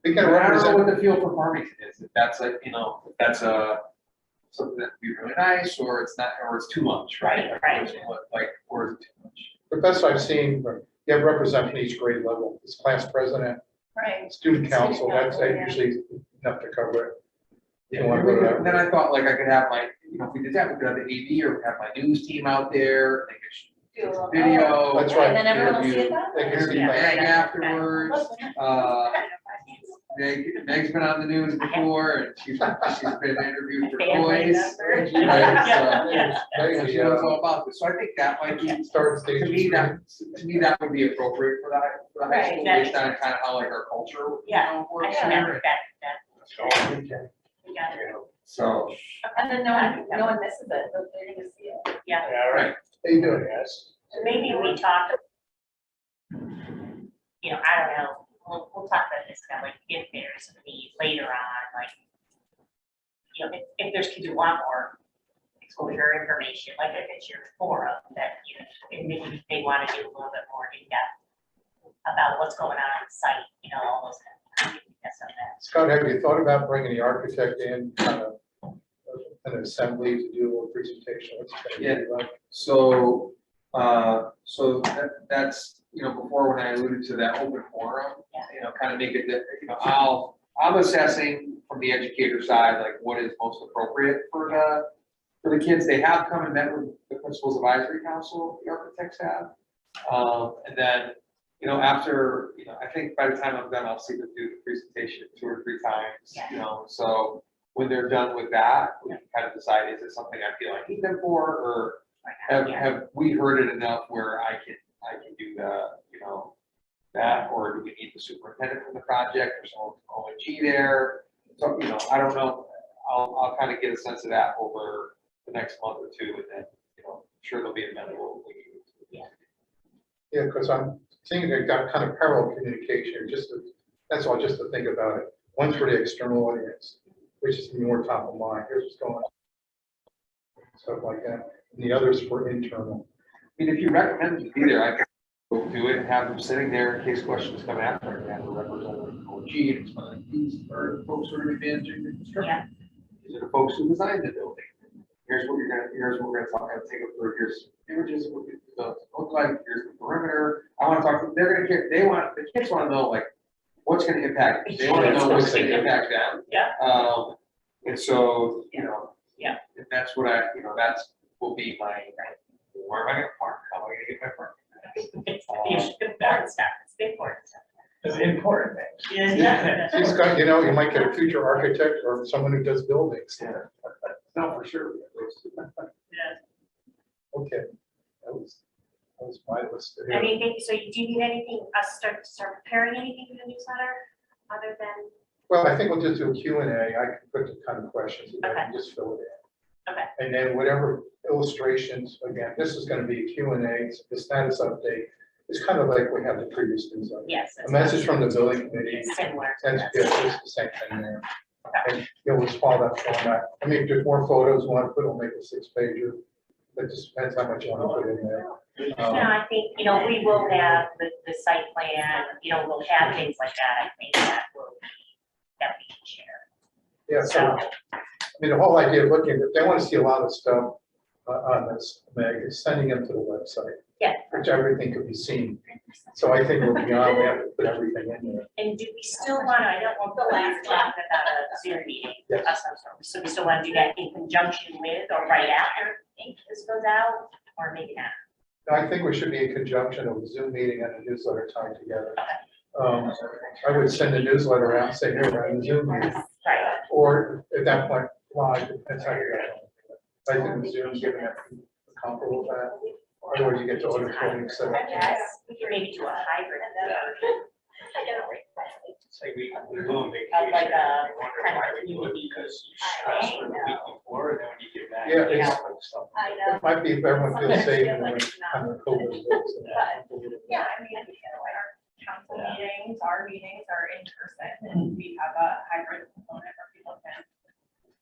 [SPEAKER 3] We
[SPEAKER 5] I
[SPEAKER 3] can
[SPEAKER 5] don't know
[SPEAKER 3] represent,
[SPEAKER 5] what the feel for Farmington is. If that's if that's something that would be really nice, or it's not, or it's too much, right?
[SPEAKER 1] Right.
[SPEAKER 5] Or is it too much?
[SPEAKER 3] the best I've seen, you have representation each grade level, it's class president,
[SPEAKER 4] Right.
[SPEAKER 3] student council,
[SPEAKER 4] Student council, yeah.
[SPEAKER 3] usually enough to cover it.
[SPEAKER 5] Yeah,
[SPEAKER 3] You wanna go to that?
[SPEAKER 5] and then I thought like I could have my, if we did that, we could have the AV or have my news team out there, they
[SPEAKER 4] Do a
[SPEAKER 5] could
[SPEAKER 4] little-
[SPEAKER 5] video.
[SPEAKER 3] That's right.
[SPEAKER 4] And then everyone will see it
[SPEAKER 5] interview-
[SPEAKER 4] that
[SPEAKER 3] They
[SPEAKER 4] way.
[SPEAKER 3] can see
[SPEAKER 5] Interview
[SPEAKER 3] that.
[SPEAKER 5] Meg afterwards. Meg's been on the news before, and she's been interviewed for
[SPEAKER 1] Family
[SPEAKER 5] toys.
[SPEAKER 1] member.
[SPEAKER 5] So she knows all about this, so I think that might be,
[SPEAKER 3] Start
[SPEAKER 5] to
[SPEAKER 3] stage.
[SPEAKER 5] me, that would be appropriate for the high
[SPEAKER 4] Right,
[SPEAKER 5] school,
[SPEAKER 1] that
[SPEAKER 5] based on kind of how like our culture.
[SPEAKER 1] Yeah, I
[SPEAKER 5] works
[SPEAKER 1] should
[SPEAKER 5] here.
[SPEAKER 1] never that.
[SPEAKER 5] So,
[SPEAKER 1] We got it.
[SPEAKER 5] So,
[SPEAKER 4] And then no one misses it, so they're gonna see it.
[SPEAKER 1] Yeah,
[SPEAKER 5] all right.
[SPEAKER 3] How you doing, guys?
[SPEAKER 1] so maybe we talk, I don't know, we'll talk about this kind of like if there's a need later on, like, if there's kids who want more exposure information, like if it's your forum that, if maybe they want to do a little bit more in depth about what's going on site, all those kind of things. That's something that.
[SPEAKER 3] Scott, have you thought about bringing the architect in, kind of an assembly to do a little presentation? What's it gonna be like?
[SPEAKER 5] So, that's, before when I alluded to that open forum,
[SPEAKER 1] Yeah.
[SPEAKER 5] kind of make it that, I'll I'm assessing from the educator side, like what is most appropriate for the kids. They have come and met with the Principals Advisory Council, the architects have. And then, you know, after, you know, I think by the time I'm done, I'll see them do the presentation 2 or 3 times, you know, so when they're done with that, we can kind of decide, is it something I feel I need them for, or have we heard it enough where I can do the, you know, that, or do we need the superintendent for the project or someone from ONG there? So, you know, I don't know. I'll kind of get a sense of that over the next month or 2, and then, you know, I'm sure there'll be a memo.
[SPEAKER 3] Yeah, because I'm thinking they've got kind of parallel communication, that's all, just to think about it. One's for the external audience, which is more top of mind, here's what's going on. Stuff like that, and the other's for internal.
[SPEAKER 5] I mean, if you recommend them to be there, I can go do it and have them sitting there in case questions come after, and have a representative from OG, and it's like, these are the folks who are going to be managing the construction. These are the folks who designed the building. Here's what we're gonna talk, take it through, here's images of what it look like, here's the perimeter. I want to talk, the kids want to know, like, what's going to impact, they want to know what's going to impact them.
[SPEAKER 1] Yeah.
[SPEAKER 5] And so, you know.
[SPEAKER 1] Yeah.
[SPEAKER 5] And that's what that's will be my, where am I going to park? How am I going to get my park?
[SPEAKER 1] It's the important stuff, it's the important stuff.
[SPEAKER 7] It's important things.
[SPEAKER 1] Yeah.
[SPEAKER 3] She's got, you know, you might get a future architect or someone who does buildings.
[SPEAKER 5] No, for sure.
[SPEAKER 3] Okay, that was my list.
[SPEAKER 1] Anything, so do you need anything, us start preparing anything for the newsletter, other than?
[SPEAKER 3] Well, I think we'll just do a Q&A. I can put the kind of questions in there and just fill it in.
[SPEAKER 1] Okay.
[SPEAKER 3] And then whatever illustrations, again, this is going to be a Q&A, the status update. It's kind of like we have the previous newsletter.
[SPEAKER 1] Yes.
[SPEAKER 3] A message from the building committee.
[SPEAKER 1] It's similar.
[SPEAKER 3] That's good, it's the same thing there. And you'll just follow that format. I mean, if there's more photos you want to put, we'll make a 6-pager. It just depends how much you want to put in there.
[SPEAKER 1] I think, you know, we will have the site plan, you know, we'll have things like that, I think that we can share.
[SPEAKER 3] Yeah, so, I mean, the whole idea of looking, if they want to see a lot of stuff on this, Meg, is sending them to the website.
[SPEAKER 1] Yeah.
[SPEAKER 3] Which everything could be seen. So I think we're beyond, we have to put everything in there.
[SPEAKER 1] And do we still want to, I don't want the last talking about a Zoom meeting.
[SPEAKER 3] Yes.
[SPEAKER 1] So we still want to do that in conjunction with or right after this goes out, or maybe not?
[SPEAKER 3] I think we should be in conjunction of a Zoom meeting and a newsletter tied together. I would send a newsletter out and say, here, we're in the Zoom meeting.
[SPEAKER 1] Right.
[SPEAKER 3] Or at that point, live, depends how you go. I think Zoom giving it comparable to that. Otherwise you get to auditorium set up.
[SPEAKER 1] Yes, we can maybe do a hybrid version.
[SPEAKER 7] It's like we go on
[SPEAKER 1] Of like
[SPEAKER 7] vacation.
[SPEAKER 1] a
[SPEAKER 7] we wonder
[SPEAKER 1] kind of
[SPEAKER 7] why we do it
[SPEAKER 1] community.
[SPEAKER 7] because you stress for the week before, and then when you get back.
[SPEAKER 3] Yeah,
[SPEAKER 7] you
[SPEAKER 3] it's-
[SPEAKER 7] have stuff.
[SPEAKER 6] I know.
[SPEAKER 3] It might be if everyone feels safe and when kind of COVID.
[SPEAKER 4] Yeah, I mean, you know, our council meetings, our meetings are in person, and we have a hybrid component where people can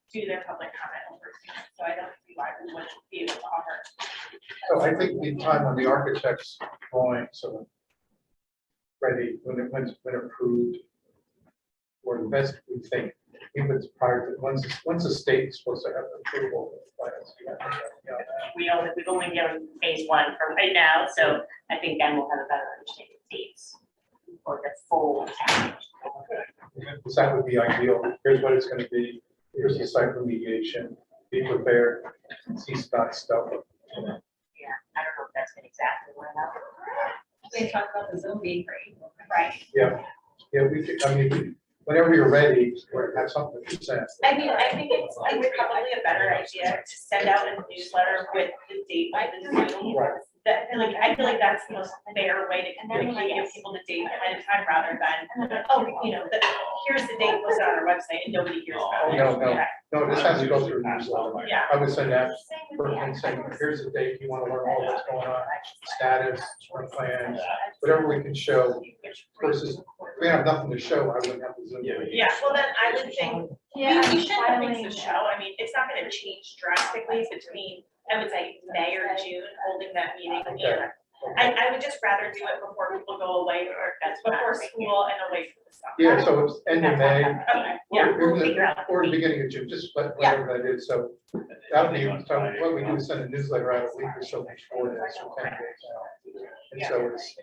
[SPEAKER 4] do their public comment over Zoom. So I don't see why we wouldn't be able to offer.
[SPEAKER 3] So I think the time when the architect's drawings are ready, when approved, or the best we think, even if it's prior to, once the state is supposed to have approval of the plans.
[SPEAKER 1] We've only given phase 1 for right now, so I think then we'll have a better understanding of dates for the full package.
[SPEAKER 3] Because that would be ideal. Here's what it's going to be. Here's the site remediation. Be prepared. See Scott's stuff.
[SPEAKER 1] Yeah, I don't know if that's been exactly what
[SPEAKER 4] They talk about the Zoom being great, right?
[SPEAKER 3] Yeah, we could, I mean, whenever you're ready, or have something to present.
[SPEAKER 4] I mean, I think it's probably a better idea to send out a newsletter with the date by the Zoom.
[SPEAKER 3] Right.
[SPEAKER 4] That, like, I feel like that's the most fair way to communicate, give people the date ahead of time rather than, oh, you know, here's the date posted on our website and nobody hears about it.
[SPEAKER 3] No, this has to go through a newsletter.
[SPEAKER 4] Yeah.
[SPEAKER 3] I would send that person saying, here's the date, you want to learn all what's going on, status, our plans, whatever we can show versus, if we have nothing to show, I wouldn't have to zoom.
[SPEAKER 4] Yeah, well, then I would think, we should have things to show. I mean, it's not gonna change drastically between, I would say, May or June, holding that meeting.
[SPEAKER 3] Okay.
[SPEAKER 4] I would just rather do it before people go away or before school and away from the summer.
[SPEAKER 3] Yeah, so it's end of May,
[SPEAKER 4] Okay,
[SPEAKER 1] Yeah,
[SPEAKER 3] or
[SPEAKER 1] we'll figure out.
[SPEAKER 3] or the beginning of June, just whatever that is, so that would be, so what we do is send a newsletter out a week or so before that, so 10 days out. And so it's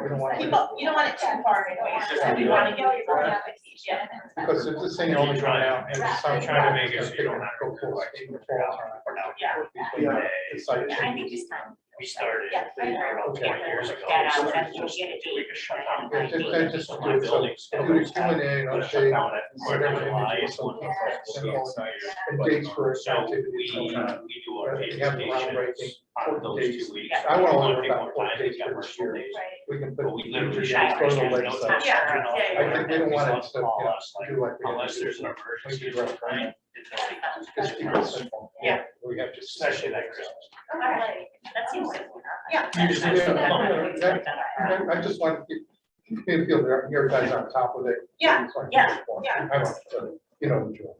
[SPEAKER 3] We don't want to-
[SPEAKER 4] People, you don't want it too far in advance, you want to give people the application.
[SPEAKER 3] Because if this thing only run out and it's
[SPEAKER 7] I'm trying to make it
[SPEAKER 3] it's
[SPEAKER 7] so you don't
[SPEAKER 3] gonna
[SPEAKER 7] have
[SPEAKER 3] go
[SPEAKER 7] to
[SPEAKER 3] full
[SPEAKER 7] like
[SPEAKER 3] steam
[SPEAKER 7] figure
[SPEAKER 3] before
[SPEAKER 7] out
[SPEAKER 3] time.
[SPEAKER 4] Yeah.
[SPEAKER 3] Between the site
[SPEAKER 1] I think
[SPEAKER 3] changes.
[SPEAKER 1] this time.
[SPEAKER 7] We started
[SPEAKER 1] Yeah, I
[SPEAKER 7] about
[SPEAKER 1] agree.
[SPEAKER 7] 20 years ago.
[SPEAKER 1] Get out,
[SPEAKER 7] So
[SPEAKER 1] and
[SPEAKER 7] it's
[SPEAKER 1] we'll
[SPEAKER 7] just
[SPEAKER 1] get a
[SPEAKER 7] a
[SPEAKER 1] date.
[SPEAKER 7] big shutdown.
[SPEAKER 3] Yeah, just
[SPEAKER 7] So
[SPEAKER 3] do
[SPEAKER 7] my
[SPEAKER 3] it, so
[SPEAKER 7] building's
[SPEAKER 3] do
[SPEAKER 7] still
[SPEAKER 3] the Q and A, and
[SPEAKER 7] gonna
[SPEAKER 3] update,
[SPEAKER 7] shut down at
[SPEAKER 3] whatever
[SPEAKER 7] July
[SPEAKER 3] images,
[SPEAKER 7] is
[SPEAKER 3] something
[SPEAKER 7] when
[SPEAKER 3] like
[SPEAKER 7] we'll
[SPEAKER 3] simple,
[SPEAKER 7] see.
[SPEAKER 3] and dates for
[SPEAKER 7] So
[SPEAKER 3] activities.
[SPEAKER 7] we do our
[SPEAKER 3] We have the groundbreaking,
[SPEAKER 7] presentations on those
[SPEAKER 3] dates.
[SPEAKER 7] 2 weeks.
[SPEAKER 1] Yeah.
[SPEAKER 3] I want to learn
[SPEAKER 7] People
[SPEAKER 3] about
[SPEAKER 7] more
[SPEAKER 3] what
[SPEAKER 7] time,
[SPEAKER 3] dates
[SPEAKER 7] they've got
[SPEAKER 3] for this
[SPEAKER 7] personal
[SPEAKER 3] year.
[SPEAKER 7] days.
[SPEAKER 3] We can put.
[SPEAKER 7] But we literally
[SPEAKER 3] go
[SPEAKER 1] shut
[SPEAKER 3] to the
[SPEAKER 7] there's no
[SPEAKER 3] website.
[SPEAKER 7] time.
[SPEAKER 3] I think we don't want it to,
[SPEAKER 7] Call
[SPEAKER 3] you know,
[SPEAKER 7] us, like,
[SPEAKER 3] do like. we have
[SPEAKER 7] unless
[SPEAKER 3] to do
[SPEAKER 7] there's an
[SPEAKER 3] with
[SPEAKER 7] emergency
[SPEAKER 3] maybe
[SPEAKER 7] or
[SPEAKER 3] direct
[SPEAKER 7] something.
[SPEAKER 3] mail.
[SPEAKER 7] It's like-
[SPEAKER 3] Just keep it simple.
[SPEAKER 1] Yeah.
[SPEAKER 3] We have to.
[SPEAKER 7] Especially that Christmas.
[SPEAKER 1] Okay, that seems simple enough.
[SPEAKER 4] Yeah.
[SPEAKER 7] You just-
[SPEAKER 3] I just want to feel that your guys are on top of it.
[SPEAKER 4] Yeah,
[SPEAKER 3] It's like-
[SPEAKER 4] yeah, yeah.
[SPEAKER 3] I don't, you know, the drill.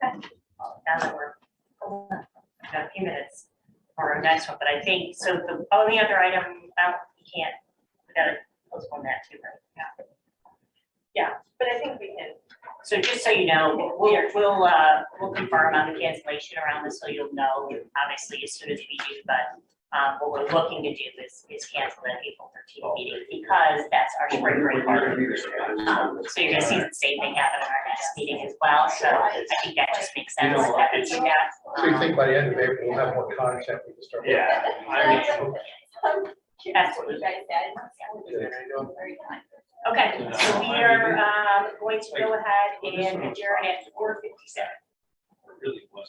[SPEAKER 1] Now that we're, got a few minutes for our next one, but I think, so the only other item, we can't, we gotta postpone that too, right? Yeah.
[SPEAKER 4] But I think we can,
[SPEAKER 1] So just so you know, we'll confirm on the cancellation around this, so you'll know, obviously, as soon as we do, but what we're looking to do is cancel that April 13th meeting, because that's our spring break party. So you're gonna see the same thing happen in our next meeting as well, so I think that just makes sense that we do that.
[SPEAKER 3] So you think by the end of April, we'll have more content, we can start.
[SPEAKER 7] Yeah, I mean,
[SPEAKER 1] Absolutely.
[SPEAKER 6] You guys said. Very kind.
[SPEAKER 1] Okay, so we are going to go ahead and adjourn at 4:57.
[SPEAKER 7] it really was.